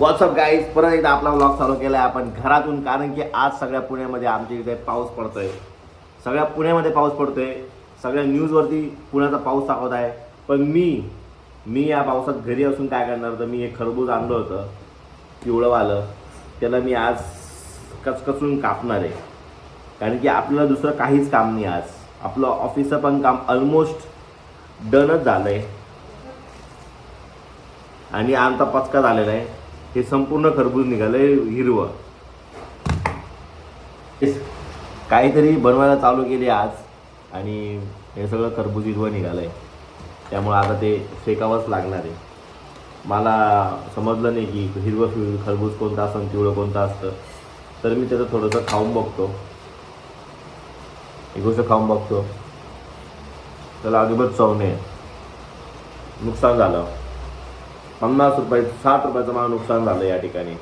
WhatsApp guys, परत एकदा आपला व्लॉग चालू केला आहे आपण घरातून. कारण की आज सगळ्या पुण्यामध्ये आमच्या इथे पाऊस पडतोय. सगळ्या पुण्यामध्ये पाऊस पडतोय. सगळ्या न्यूजवरती पुण्याचा पाऊस दाखवत आहे. पण मी या पावसात घरी असून काय करणार, तर मी एक खरबूज आणलं होतं पिवळंवालं. त्याला मी आज कचकचून कापणार आहे. कारण की आपल्याला दुसरं काहीच काम नाही. आज आपलं ऑफिसचं पण काम ऑलमोस्ट डनच झालं आहे आणि आमचा पचका झालेला आहे. हे संपूर्ण खरबूज निघालंय हिरवं. काहीतरी बनवायला चालू केली आज आणि हे सगळं खरबूज हिरवं निघालंय. त्यामुळे आता ते फेकावंच लागणार आहे. मला समजलं नाही की हिरवं खरबूज कोणतं असतं आणि पिवळं कोणतं असतं. तर मी त्याचं थोडंसं खाऊन बघतो. एक गोष्ट खाऊन बघतो, त्याला अजिबात चव नाही. नुकसान झालं. 50 रुपये 60 रुपयाचं मला नुकसान झालं या ठिकाणी.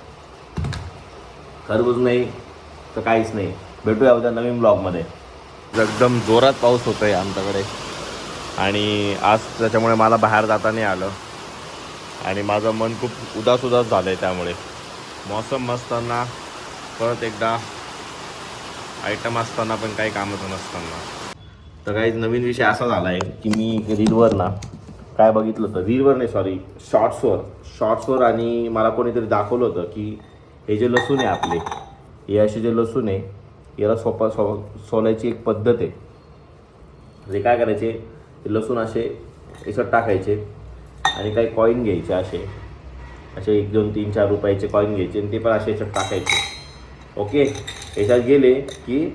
खरबूज नाही तर काहीच नाही. भेटूया उद्या नवीन ब्लॉगमध्ये. एकदम जोरात पाऊस होतो आहे आमच्याकडे आणि आज त्याच्यामुळे मला बाहेर जाता नाही आलं आणि माझं मन खूप उदास झालं आहे. त्यामुळे मौसम असताना परत एकदा आयटम असताना पण काही कामच नसताना. तर काही नवीन विषय असा झाला आहे की मी रीलवर ना काय बघितलं होतं, रीलवर नाही सॉरी शॉर्ट्सवर आणि मला कोणीतरी दाखवलं होतं की हे जे लसूण आहे आपले, हे असे जे लसूण आहे याला सोलायची एक पद्धत आहे. म्हणजे काय करायचे, ते लसूण असे याच्यात टाकायचे आणि काही कॉईन घ्यायचे, असे 1 2 3 4 रुपयाचे कॉईन घ्यायचे आणि ते पण असे याच्यात टाकायचे. ओके, याच्यात गेले की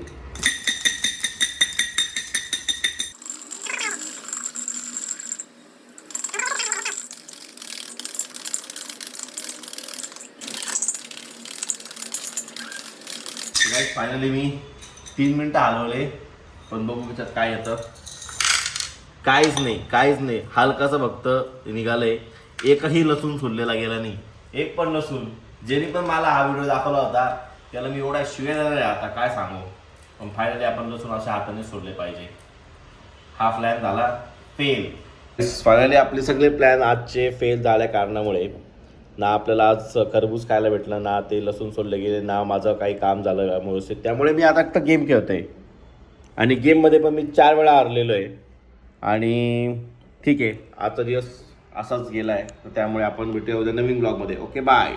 फायनली मी 3 मिनटं हलवले, पण बघू त्याच्यात काय येतं. काहीच नाही. हलकाचं फक्त निघालंय. एकही लसूण सोडलेला गेला नाही. एक पण लसूण. ज्याने पण मला हा व्हिडिओ दाखवला होता त्याला मी एवढा शिव्या देणार आहे आता काय सांगू. पण फायनली आपण लसूण अशा हाताने सोडले पाहिजे. हा प्लॅन झाला फेल. फायनली आपले सगळे प्लॅन आजचे फेल झाल्या कारणामुळे ना आपल्याला आज खरबूज खायला भेटलं, ना ते लसूण सोडले गेले, ना माझं काही काम झालं व्यवस्थित. त्यामुळे मी आता फक्त गेम खेळतो आहे आणि गेममध्ये पण मी 4 वेळा हारलेलो आहे. आणि ठीक आहे, आजचा दिवस असाच गेला आहे. तर त्यामुळे आपण भेटूया उद्या नवीन ब्लॉगमध्ये. Okay, bye.